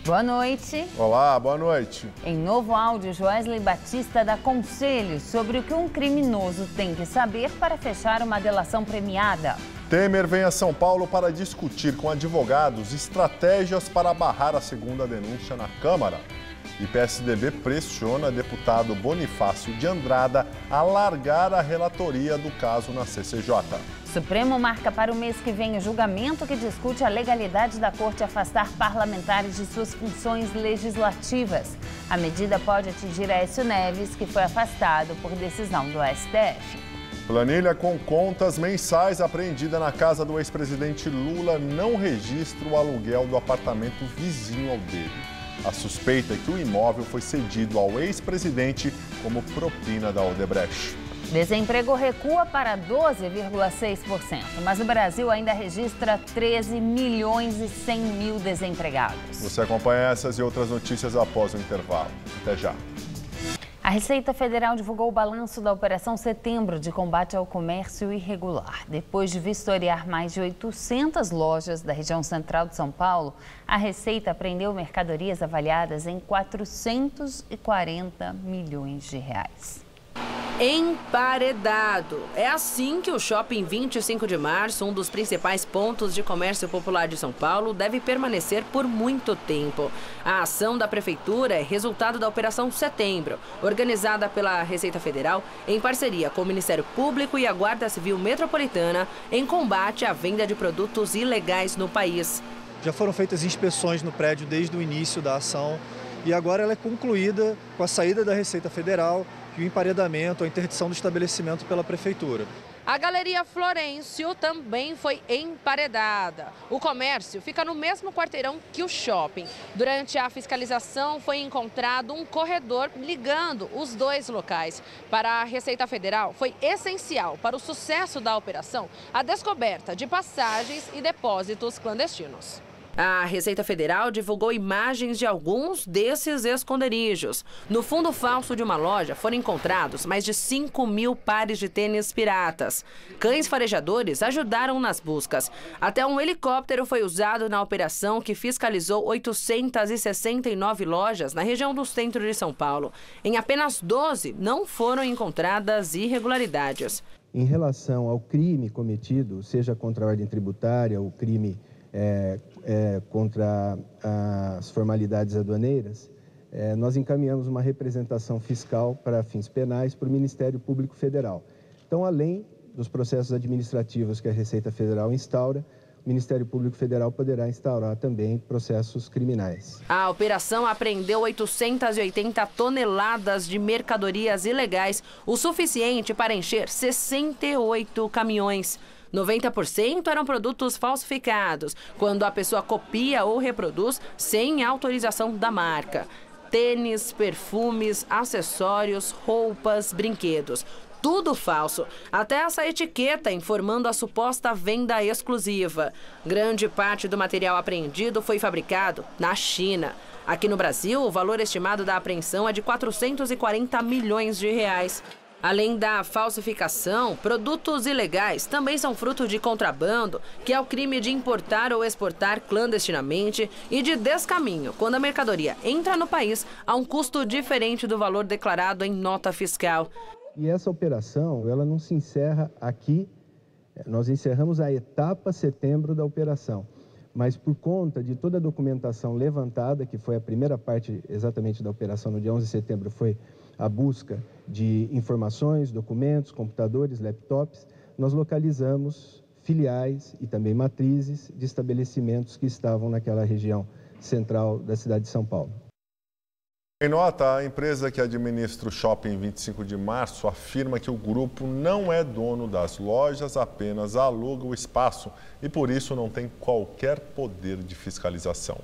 Boa noite. Olá, boa noite. Em novo áudio, Joesley Batista dá conselhos sobre o que um criminoso tem que saber para fechar uma delação premiada. Temer vem a São Paulo para discutir com advogados estratégias para barrar a segunda denúncia na Câmara. E PSDB pressiona deputado Bonifácio de Andrada a largar a relatoria do caso na CCJ. Supremo marca para o mês que vem o julgamento que discute a legalidade da Corte afastar parlamentares de suas funções legislativas. A medida pode atingir Aécio Neves, que foi afastado por decisão do STF. Planilha com contas mensais apreendida na casa do ex-presidente Lula não registra o aluguel do apartamento vizinho ao dele. A suspeita é que o imóvel foi cedido ao ex-presidente como propina da Odebrecht. Desemprego recua para 12,6%, mas o Brasil ainda registra 13 milhões e 100 mil desempregados. Você acompanha essas e outras notícias após o intervalo. Até já. A Receita Federal divulgou o balanço da Operação Setembro de combate ao comércio irregular. Depois de vistoriar mais de 800 lojas da região central de São Paulo, a Receita apreendeu mercadorias avaliadas em 440 milhões de reais. Emparedado. É assim que o Shopping 25 de Março, um dos principais pontos de comércio popular de São Paulo, deve permanecer por muito tempo. A ação da Prefeitura é resultado da Operação Setembro, organizada pela Receita Federal em parceria com o Ministério Público e a Guarda Civil Metropolitana em combate à venda de produtos ilegais no país. Já foram feitas inspeções no prédio desde o início da ação e agora ela é concluída com a saída da Receita Federal e o emparedamento, a interdição do estabelecimento pela Prefeitura. A Galeria Florencio também foi emparedada. O comércio fica no mesmo quarteirão que o shopping. Durante a fiscalização foi encontrado um corredor ligando os dois locais. Para a Receita Federal, foi essencial para o sucesso da operação a descoberta de passagens e depósitos clandestinos. A Receita Federal divulgou imagens de alguns desses esconderijos. No fundo falso de uma loja foram encontrados mais de 5 mil pares de tênis piratas. Cães farejadores ajudaram nas buscas. Até um helicóptero foi usado na operação que fiscalizou 869 lojas na região do centro de São Paulo. Em apenas 12 não foram encontradas irregularidades. Em relação ao crime cometido, seja contra a ordem tributária ou crime contra as formalidades aduaneiras, nós encaminhamos uma representação fiscal para fins penais para o Ministério Público Federal. Então, além dos processos administrativos que a Receita Federal instaura, o Ministério Público Federal poderá instaurar também processos criminais. A operação apreendeu 880 toneladas de mercadorias ilegais, o suficiente para encher 68 caminhões. 90% eram produtos falsificados, quando a pessoa copia ou reproduz sem autorização da marca. Tênis, perfumes, acessórios, roupas, brinquedos. Tudo falso, até essa etiqueta informando a suposta venda exclusiva. Grande parte do material apreendido foi fabricado na China. Aqui no Brasil, o valor estimado da apreensão é de 440 milhões de reais. Além da falsificação, produtos ilegais também são fruto de contrabando, que é o crime de importar ou exportar clandestinamente, e de descaminho, quando a mercadoria entra no país a um custo diferente do valor declarado em nota fiscal. E essa operação, ela não se encerra aqui, nós encerramos a etapa setembro da operação. Mas por conta de toda a documentação levantada, que foi a primeira parte exatamente da operação no dia 11 de setembro, foi a busca de informações, documentos, computadores, laptops, nós localizamos filiais e também matrizes de estabelecimentos que estavam naquela região central da cidade de São Paulo. Em nota, a empresa que administra o Shopping 25 de Março afirma que o grupo não é dono das lojas, apenas aluga o espaço e por isso não tem qualquer poder de fiscalização.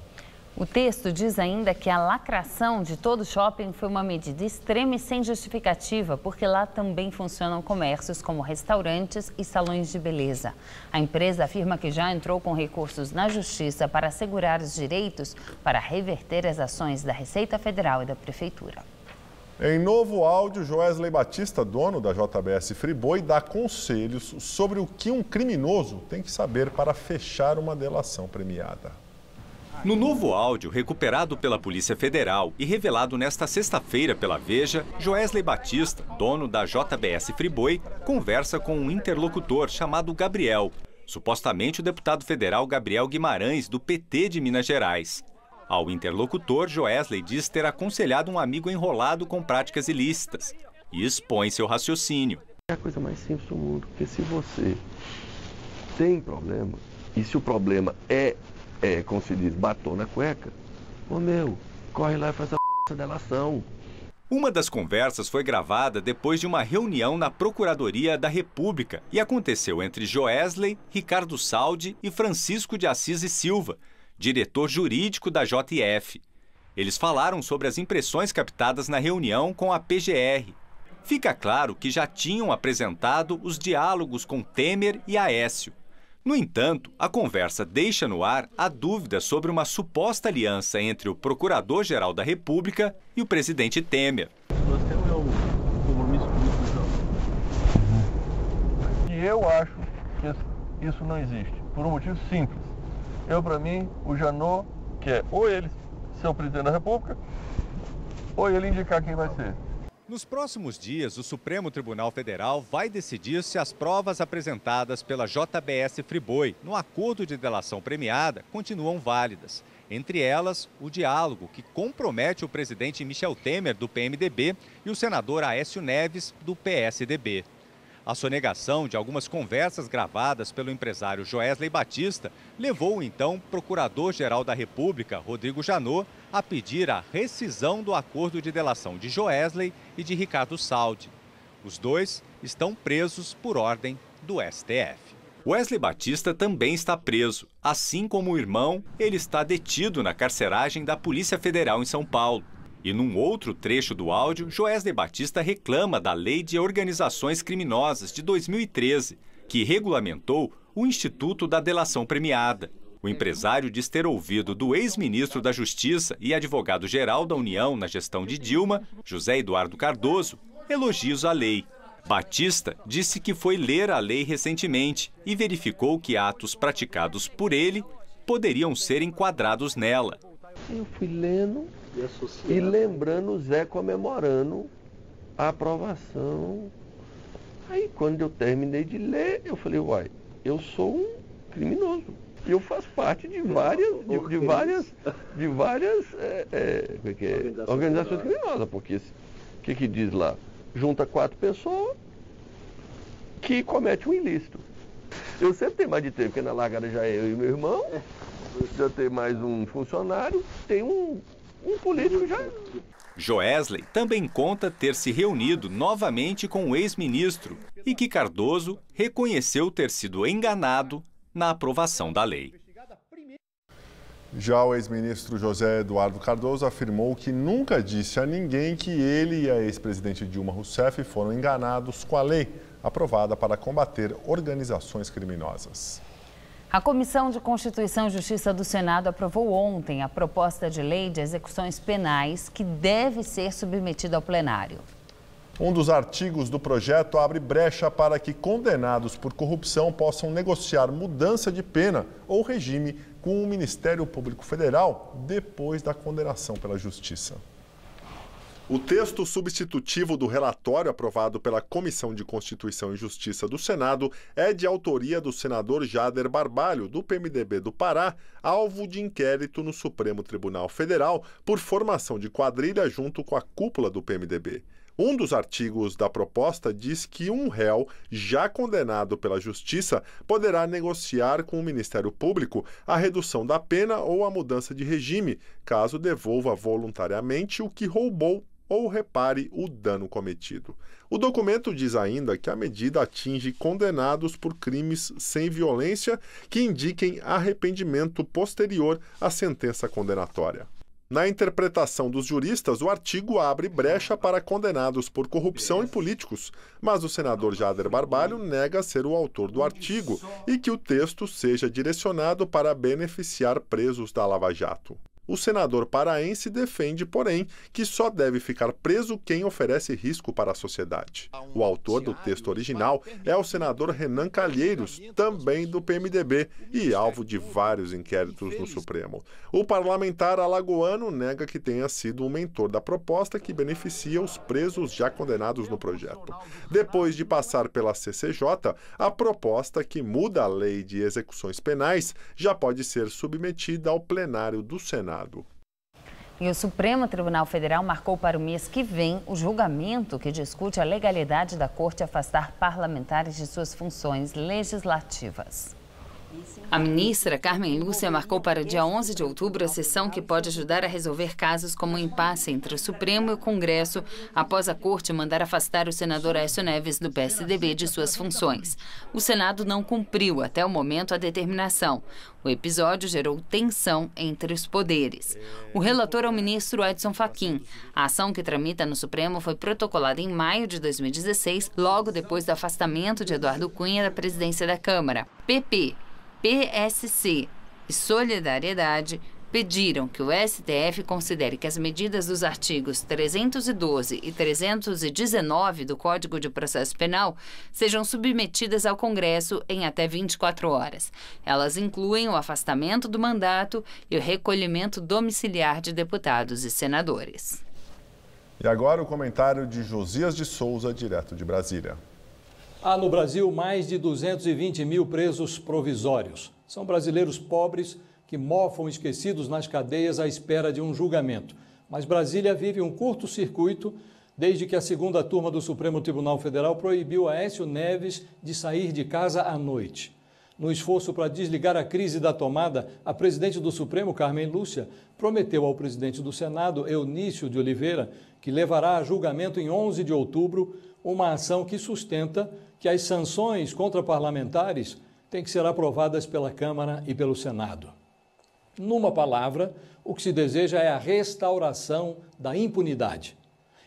O texto diz ainda que a lacração de todo o shopping foi uma medida extrema e sem justificativa, porque lá também funcionam comércios como restaurantes e salões de beleza. A empresa afirma que já entrou com recursos na Justiça para assegurar os direitos para reverter as ações da Receita Federal e da Prefeitura. Em novo áudio, Joesley Batista, dono da JBS Friboi, dá conselhos sobre o que um criminoso tem que saber para fechar uma delação premiada. No novo áudio, recuperado pela Polícia Federal e revelado nesta sexta-feira pela Veja, Joesley Batista, dono da JBS Friboi, conversa com um interlocutor chamado Gabriel, supostamente o deputado federal Gabriel Guimarães, do PT de Minas Gerais. Ao interlocutor, Joesley diz ter aconselhado um amigo enrolado com práticas ilícitas e expõe seu raciocínio. É a coisa mais simples do mundo, porque se você tem problema, e se o problema como se diz, batom na cueca, corre lá e faz essa delação. Uma das conversas foi gravada depois de uma reunião na Procuradoria da República e aconteceu entre Joesley, Ricardo Saldi e Francisco de Assis e Silva, diretor jurídico da JF. Eles falaram sobre as impressões captadas na reunião com a PGR. Fica claro que já tinham apresentado os diálogos com Temer e Aécio. No entanto, a conversa deixa no ar a dúvida sobre uma suposta aliança entre o Procurador-Geral da República e o presidente Temer. Nós temos um compromisso político. E eu acho que isso não existe, por um motivo simples. Para mim, o Janot quer ou ele ser o presidente da República, ou ele indicar quem vai ser. Nos próximos dias, o Supremo Tribunal Federal vai decidir se as provas apresentadas pela JBS Friboi no acordo de delação premiada continuam válidas. Entre elas, o diálogo que compromete o presidente Michel Temer, do PMDB, e o senador Aécio Neves, do PSDB. A sonegação de algumas conversas gravadas pelo empresário Joesley Batista levou o então Procurador-Geral da República, Rodrigo Janot, a pedir a rescisão do acordo de delação de Joesley e de Ricardo Saldi. Os dois estão presos por ordem do STF. Wesley Batista também está preso. Assim como o irmão, ele está detido na carceragem da Polícia Federal em São Paulo. E num outro trecho do áudio, Joesley Batista reclama da Lei de Organizações Criminosas de 2013, que regulamentou o Instituto da Delação Premiada. O empresário diz ter ouvido do ex-ministro da Justiça e advogado-geral da União na gestão de Dilma, José Eduardo Cardoso, elogios à lei. Batista disse que foi ler a lei recentemente e verificou que atos praticados por ele poderiam ser enquadrados nela. Eu fui lendo e lembrando o Zé comemorando a aprovação. Aí quando eu terminei de ler, eu falei, eu sou um criminoso. Eu faço parte de várias organizações criminosas, porque o que diz lá? Junta 4 pessoas que cometem um ilícito. Eu sempre tenho mais de 3, porque na largada já é eu e meu irmão, já tem mais um funcionário, tem um político já. Joesley também conta ter se reunido novamente com o ex-ministro e que Cardoso reconheceu ter sido enganado na aprovação da lei. Já o ex-ministro José Eduardo Cardoso afirmou que nunca disse a ninguém que ele e a ex-presidente Dilma Rousseff foram enganados com a lei aprovada para combater organizações criminosas. A Comissão de Constituição e Justiça do Senado aprovou ontem a proposta de lei de execuções penais que deve ser submetida ao plenário. Um dos artigos do projeto abre brecha para que condenados por corrupção possam negociar mudança de pena ou regime com o Ministério Público Federal depois da condenação pela Justiça. O texto substitutivo do relatório aprovado pela Comissão de Constituição e Justiça do Senado é de autoria do senador Jader Barbalho, do PMDB do Pará, alvo de inquérito no Supremo Tribunal Federal por formação de quadrilha junto com a cúpula do PMDB. Um dos artigos da proposta diz que um réu já condenado pela Justiça poderá negociar com o Ministério Público a redução da pena ou a mudança de regime, caso devolva voluntariamente o que roubou ou repare o dano cometido. O documento diz ainda que a medida atinge condenados por crimes sem violência que indiquem arrependimento posterior à sentença condenatória. Na interpretação dos juristas, o artigo abre brecha para condenados por corrupção e políticos, mas o senador Jader Barbalho nega ser o autor do artigo e que o texto seja direcionado para beneficiar presos da Lava Jato. O senador paraense defende, porém, que só deve ficar preso quem oferece risco para a sociedade. O autor do texto original é o senador Renan Calheiros, também do PMDB, e alvo de vários inquéritos no Supremo. O parlamentar alagoano nega que tenha sido um mentor da proposta que beneficia os presos já condenados no projeto. Depois de passar pela CCJ, a proposta que muda a lei de execuções penais já pode ser submetida ao plenário do Senado. E o Supremo Tribunal Federal marcou para o mês que vem o julgamento que discute a legalidade da Corte afastar parlamentares de suas funções legislativas. A ministra Carmen Lúcia marcou para o dia 11 de outubro a sessão que pode ajudar a resolver casos como o impasse entre o Supremo e o Congresso após a Corte mandar afastar o senador Aécio Neves do PSDB de suas funções. O Senado não cumpriu até o momento a determinação. O episódio gerou tensão entre os poderes. O relator é o ministro Edson Fachin. A ação que tramita no Supremo foi protocolada em maio de 2016, logo depois do afastamento de Eduardo Cunha da presidência da Câmara. PP, PSC e Solidariedade pediram que o STF considere que as medidas dos artigos 312 e 319 do Código de Processo Penal sejam submetidas ao Congresso em até 24 horas. Elas incluem o afastamento do mandato e o recolhimento domiciliar de deputados e senadores. E agora o comentário de Josias de Souza, direto de Brasília. Há no Brasil mais de 220 mil presos provisórios. São brasileiros pobres que mofam esquecidos nas cadeias à espera de um julgamento. Mas Brasília vive um curto-circuito desde que a segunda turma do Supremo Tribunal Federal proibiu Aécio Neves de sair de casa à noite. No esforço para desligar a crise da tomada, a presidente do Supremo, Carmen Lúcia, prometeu ao presidente do Senado, Eunício de Oliveira, que levará a julgamento em 11 de outubro uma ação que sustenta que as sanções contra parlamentares têm que ser aprovadas pela Câmara e pelo Senado. Numa palavra, o que se deseja é a restauração da impunidade.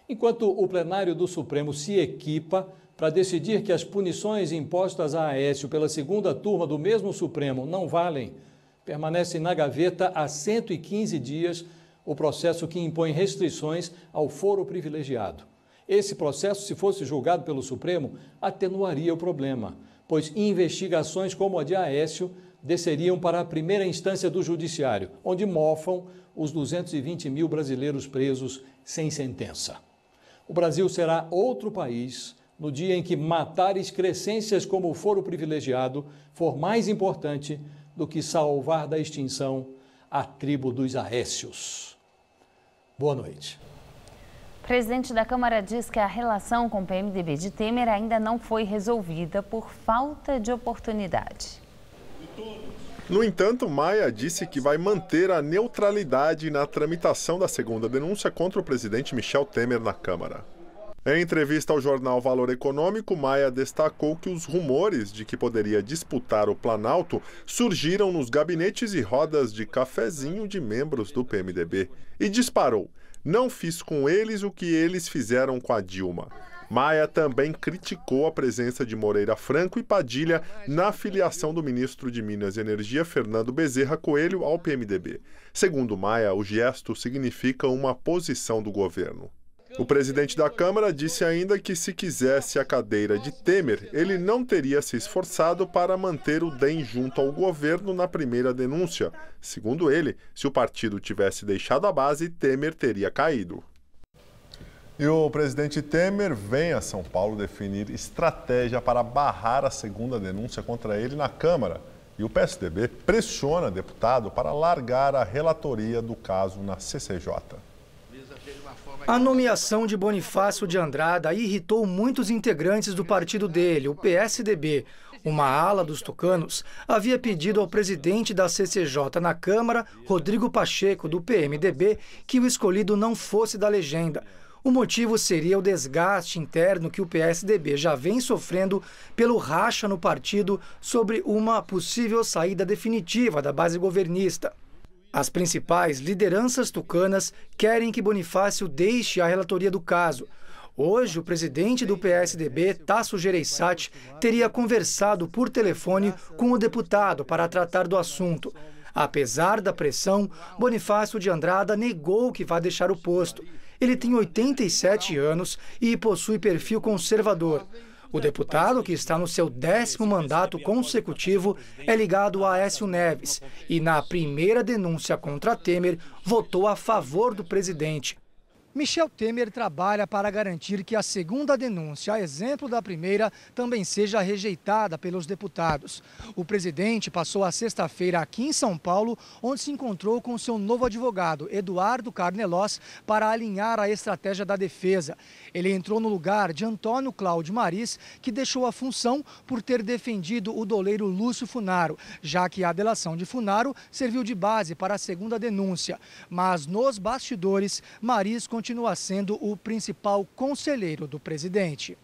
Enquanto o plenário do Supremo se equipa para decidir que as punições impostas a Aécio pela segunda turma do mesmo Supremo não valem, permanece na gaveta há 115 dias o processo que impõe restrições ao foro privilegiado. Esse processo, se fosse julgado pelo Supremo, atenuaria o problema, pois investigações como a de Aécio desceriam para a primeira instância do Judiciário, onde mofam os 220 mil brasileiros presos sem sentença. O Brasil será outro país no dia em que matar excrescências como o foro privilegiado for mais importante do que salvar da extinção a tribo dos Aécios. Boa noite. O presidente da Câmara diz que a relação com o PMDB de Temer ainda não foi resolvida por falta de oportunidade. No entanto, Maia disse que vai manter a neutralidade na tramitação da segunda denúncia contra o presidente Michel Temer na Câmara. Em entrevista ao jornal Valor Econômico, Maia destacou que os rumores de que poderia disputar o Planalto surgiram nos gabinetes e rodas de cafezinho de membros do PMDB. E disparou: "Não fiz com eles o que eles fizeram com a Dilma". Maia também criticou a presença de Moreira Franco e Padilha na filiação do ministro de Minas e Energia, Fernando Bezerra Coelho, ao PMDB. Segundo Maia, o gesto significa uma posição do governo. O presidente da Câmara disse ainda que, se quisesse a cadeira de Temer, ele não teria se esforçado para manter o DEM junto ao governo na primeira denúncia. Segundo ele, se o partido tivesse deixado a base, Temer teria caído. E o presidente Temer vem a São Paulo definir estratégia para barrar a segunda denúncia contra ele na Câmara. E o PSDB pressiona deputado para largar a relatoria do caso na CCJ. A nomeação de Bonifácio de Andrada irritou muitos integrantes do partido dele, o PSDB. Uma ala dos tucanos havia pedido ao presidente da CCJ na Câmara, Rodrigo Pacheco, do PMDB, que o escolhido não fosse da legenda. O motivo seria o desgaste interno que o PSDB já vem sofrendo pelo racha no partido sobre uma possível saída definitiva da base governista. As principais lideranças tucanas querem que Bonifácio deixe a relatoria do caso. Hoje, o presidente do PSDB, Tasso Gereissati, teria conversado por telefone com o deputado para tratar do assunto. Apesar da pressão, Bonifácio de Andrada negou que vai deixar o posto. Ele tem 87 anos e possui perfil conservador. O deputado, que está no seu 10º mandato consecutivo, é ligado a Aécio Neves e, na primeira denúncia contra Temer, votou a favor do presidente. Michel Temer trabalha para garantir que a segunda denúncia, a exemplo da primeira, também seja rejeitada pelos deputados. O presidente passou a sexta-feira aqui em São Paulo, onde se encontrou com seu novo advogado, Eduardo Carnelós, para alinhar a estratégia da defesa. Ele entrou no lugar de Antônio Cláudio Maris, que deixou a função por ter defendido o doleiro Lúcio Funaro, já que a delação de Funaro serviu de base para a segunda denúncia. Mas nos bastidores, Maris continua sendo o principal conselheiro do presidente.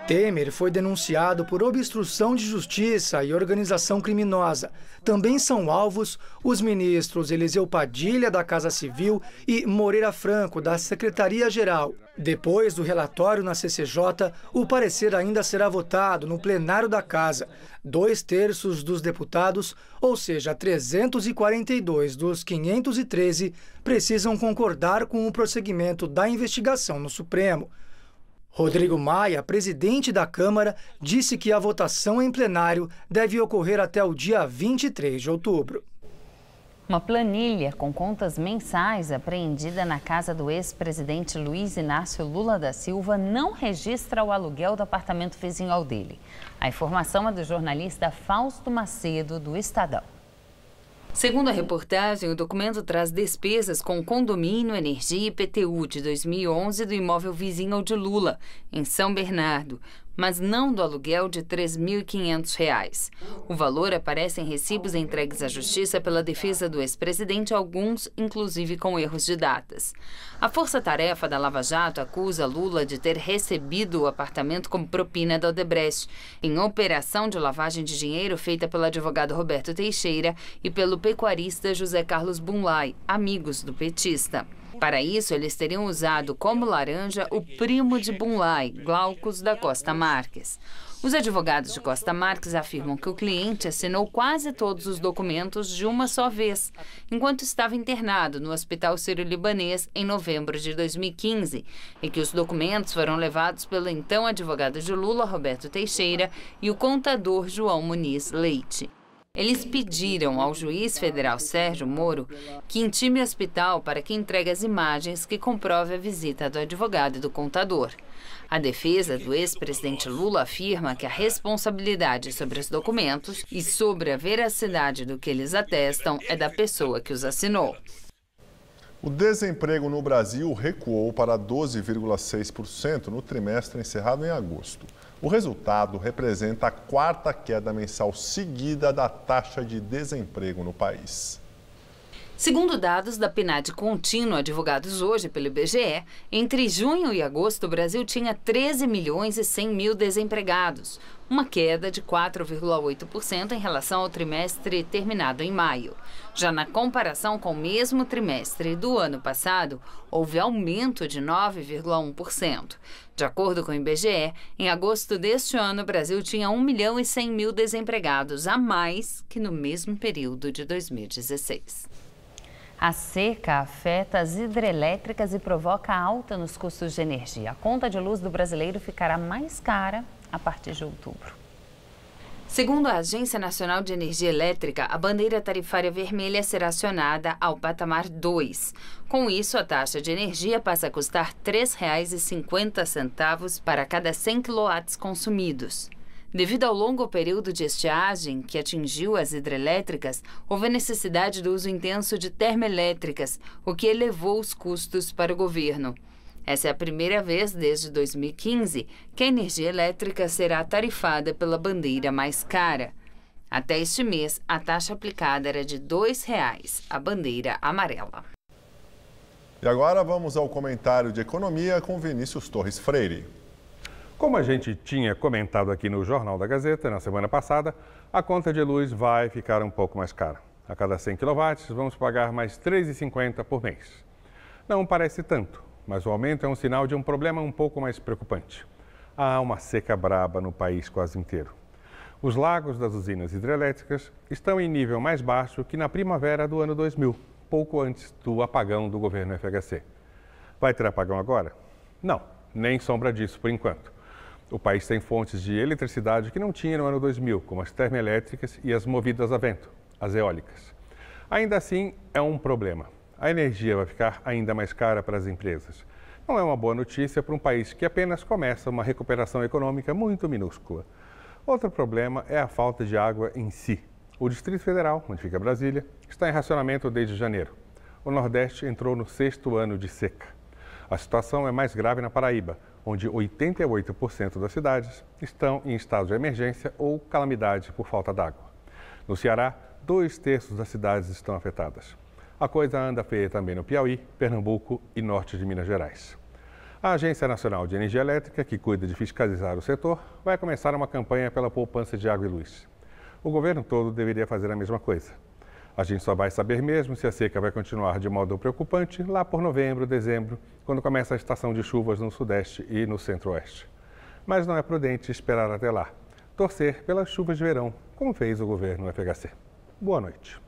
Temer foi denunciado por obstrução de justiça e organização criminosa. Também são alvos os ministros Eliseu Padilha, da Casa Civil, e Moreira Franco, da Secretaria-Geral. Depois do relatório na CCJ, o parecer ainda será votado no plenário da Casa. 2/3 dos deputados, ou seja, 342 dos 513, precisam concordar com o prosseguimento da investigação no Supremo. Rodrigo Maia, presidente da Câmara, disse que a votação em plenário deve ocorrer até o dia 23 de outubro. Uma planilha com contas mensais apreendida na casa do ex-presidente Luiz Inácio Lula da Silva não registra o aluguel do apartamento vizinho ao dele. A informação é do jornalista Fausto Macedo, do Estadão. Segundo a reportagem, o documento traz despesas com condomínio, energia e IPTU de 2011 do imóvel vizinho ao de Lula, em São Bernardo, mas não do aluguel de R$ 3.500. O valor aparece em recibos entregues à Justiça pela defesa do ex-presidente, alguns inclusive com erros de datas. A força-tarefa da Lava Jato acusa Lula de ter recebido o apartamento como propina da Odebrecht, em operação de lavagem de dinheiro feita pelo advogado Roberto Teixeira e pelo pecuarista José Carlos Bunlai, amigos do petista. Para isso, eles teriam usado como laranja o primo de Bunlai, Glaucus da Costa Marques. Os advogados de Costa Marques afirmam que o cliente assinou quase todos os documentos de uma só vez, enquanto estava internado no Hospital Sírio-Libanês em novembro de 2015, e que os documentos foram levados pelo então advogado de Lula, Roberto Teixeira, e o contador João Muniz Leite. Eles pediram ao juiz federal Sérgio Moro que intime o hospital para que entregue as imagens que comprovem a visita do advogado e do contador. A defesa do ex-presidente Lula afirma que a responsabilidade sobre os documentos e sobre a veracidade do que eles atestam é da pessoa que os assinou. O desemprego no Brasil recuou para 12,6% no trimestre encerrado em agosto. O resultado representa a 4ª queda mensal seguida da taxa de desemprego no país. Segundo dados da PNAD contínua divulgados hoje pelo IBGE, entre junho e agosto o Brasil tinha 13 milhões e 100 mil desempregados, uma queda de 4,8% em relação ao trimestre terminado em maio. Já na comparação com o mesmo trimestre do ano passado, houve aumento de 9,1%. De acordo com o IBGE, em agosto deste ano, o Brasil tinha 1 milhão e 100 mil desempregados, a mais que no mesmo período de 2016. A seca afeta as hidrelétricas e provoca alta nos custos de energia. A conta de luz do brasileiro ficará mais cara a partir de outubro. Segundo a Agência Nacional de Energia Elétrica, a bandeira tarifária vermelha será acionada ao patamar 2. Com isso, a taxa de energia passa a custar R$ 3,50 para cada 100 kW consumidos. Devido ao longo período de estiagem que atingiu as hidrelétricas, houve a necessidade do uso intenso de termoelétricas, o que elevou os custos para o governo. Essa é a primeira vez desde 2015 que a energia elétrica será tarifada pela bandeira mais cara. Até este mês, a taxa aplicada era de R$ 2,00, a bandeira amarela. E agora vamos ao comentário de economia com Vinícius Torres Freire. Como a gente tinha comentado aqui no Jornal da Gazeta na semana passada, a conta de luz vai ficar um pouco mais cara. A cada 100 kW, vamos pagar mais R$ 3,50 por mês. Não parece tanto, mas o aumento é um sinal de um problema um pouco mais preocupante. Há uma seca braba no país quase inteiro. Os lagos das usinas hidrelétricas estão em nível mais baixo que na primavera do ano 2000, pouco antes do apagão do governo FHC. Vai ter apagão agora? Não, nem sombra disso por enquanto. O país tem fontes de eletricidade que não tinha no ano 2000, como as termoelétricas e as movidas a vento, as eólicas. Ainda assim, é um problema. A energia vai ficar ainda mais cara para as empresas. Não é uma boa notícia para um país que apenas começa uma recuperação econômica muito minúscula. Outro problema é a falta de água em si. O Distrito Federal, onde fica Brasília, está em racionamento desde janeiro. O Nordeste entrou no 6º ano de seca. A situação é mais grave na Paraíba, onde 88% das cidades estão em estado de emergência ou calamidade por falta d'água. No Ceará, 2/3 das cidades estão afetadas. A coisa anda feia também no Piauí, Pernambuco e norte de Minas Gerais. A Agência Nacional de Energia Elétrica, que cuida de fiscalizar o setor, vai começar uma campanha pela poupança de água e luz. O governo todo deveria fazer a mesma coisa. A gente só vai saber mesmo se a seca vai continuar de modo preocupante lá por novembro, dezembro, quando começa a estação de chuvas no Sudeste e no Centro-Oeste. Mas não é prudente esperar até lá. Torcer pelas chuvas de verão, como fez o governo FHC. Boa noite.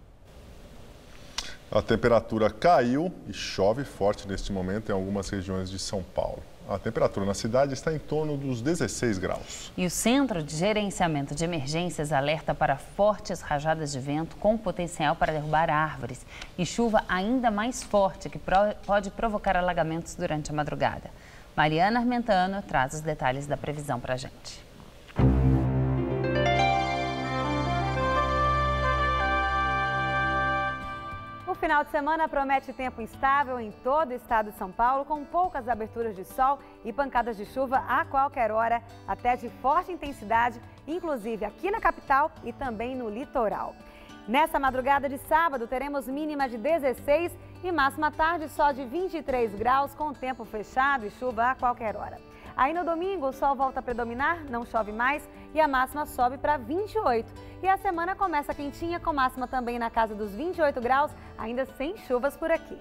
A temperatura caiu e chove forte neste momento em algumas regiões de São Paulo. A temperatura na cidade está em torno dos 16 graus. E o Centro de Gerenciamento de Emergências alerta para fortes rajadas de vento com potencial para derrubar árvores e chuva ainda mais forte que pode provocar alagamentos durante a madrugada. Mariana Armentano traz os detalhes da previsão para a gente. O final de semana promete tempo instável em todo o estado de São Paulo, com poucas aberturas de sol e pancadas de chuva a qualquer hora, até de forte intensidade, inclusive aqui na capital e também no litoral. Nessa madrugada de sábado, teremos mínima de 16 e máxima tarde só de 23 graus, com tempo fechado e chuva a qualquer hora. Aí no domingo o sol volta a predominar, não chove mais e a máxima sobe para 28. E a semana começa quentinha, com máxima também na casa dos 28 graus, ainda sem chuvas por aqui.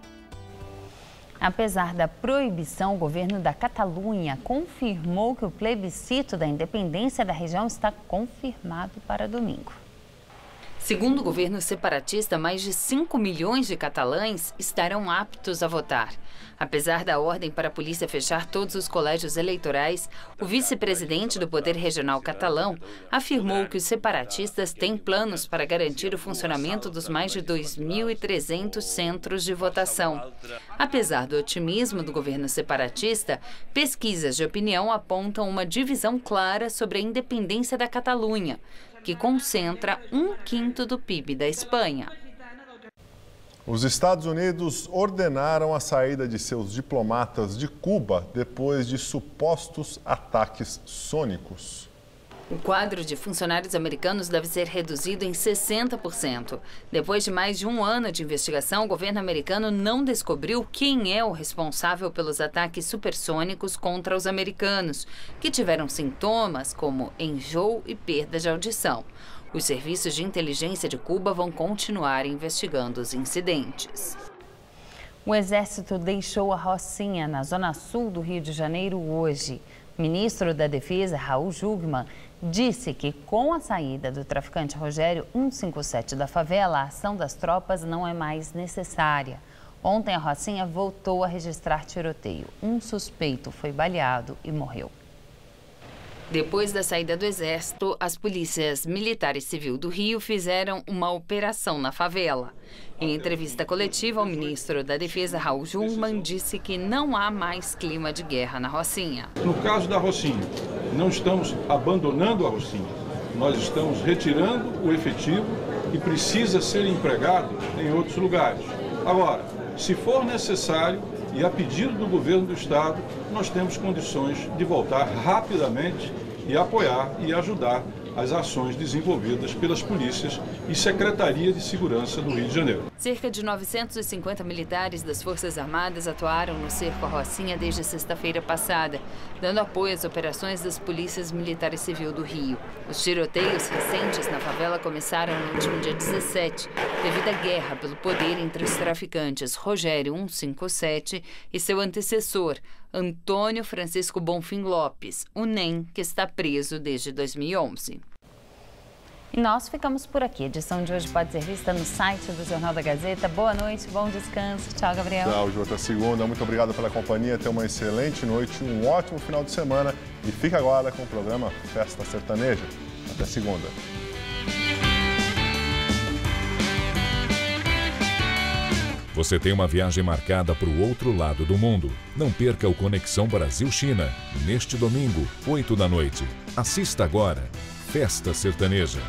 Apesar da proibição, o governo da Catalunha confirmou que o plebiscito da independência da região está confirmado para domingo. Segundo o governo separatista, mais de 5 milhões de catalães estarão aptos a votar. Apesar da ordem para a polícia fechar todos os colégios eleitorais, o vice-presidente do Poder Regional catalão afirmou que os separatistas têm planos para garantir o funcionamento dos mais de 2.300 centros de votação. Apesar do otimismo do governo separatista, pesquisas de opinião apontam uma divisão clara sobre a independência da Catalunha, que concentra 1/5 do PIB da Espanha. Os Estados Unidos ordenaram a saída de seus diplomatas de Cuba depois de supostos ataques sônicos. O quadro de funcionários americanos deve ser reduzido em 60%. Depois de mais de um ano de investigação, o governo americano não descobriu quem é o responsável pelos ataques supersônicos contra os americanos, que tiveram sintomas como enjoo e perda de audição. Os serviços de inteligência de Cuba vão continuar investigando os incidentes. O Exército deixou a Rocinha, na zona sul do Rio de Janeiro, hoje. O ministro da Defesa, Raul Jungmann, disse que com a saída do traficante Rogério 157 da favela, a ação das tropas não é mais necessária. Ontem, a Rocinha voltou a registrar tiroteio. Um suspeito foi baleado e morreu. Depois da saída do Exército, as polícias militar e civil do Rio fizeram uma operação na favela. Em entrevista coletiva, o ministro da Defesa, Raul Jungmann, disse que não há mais clima de guerra na Rocinha. No caso da Rocinha, não estamos abandonando a Rocinha. Nós estamos retirando o efetivo que precisa ser empregado em outros lugares. Agora, se for necessário e a pedido do governo do estado, nós temos condições de voltar rapidamente e apoiar e ajudar as ações desenvolvidas pelas polícias e Secretaria de Segurança do Rio de Janeiro. Cerca de 950 militares das Forças Armadas atuaram no cerco à Rocinha desde sexta-feira passada, dando apoio às operações das polícias militar e civil do Rio. Os tiroteios recentes na favela começaram no último dia 17, devido à guerra pelo poder entre os traficantes Rogério 157 e seu antecessor, Antônio Francisco Bonfim Lopes, o NEM, que está preso desde 2011. E nós ficamos por aqui. A edição de hoje pode ser vista no site do Jornal da Gazeta. Boa noite, bom descanso. Tchau, Gabriel. Tchau, Ju, até segunda. Muito obrigado pela companhia. Tenha uma excelente noite, um ótimo final de semana. E fica agora com o programa Festa Sertaneja. Até segunda. Você tem uma viagem marcada para o outro lado do mundo. Não perca o Conexão Brasil-China, neste domingo, 8 da noite. Assista agora, Festa Sertaneja.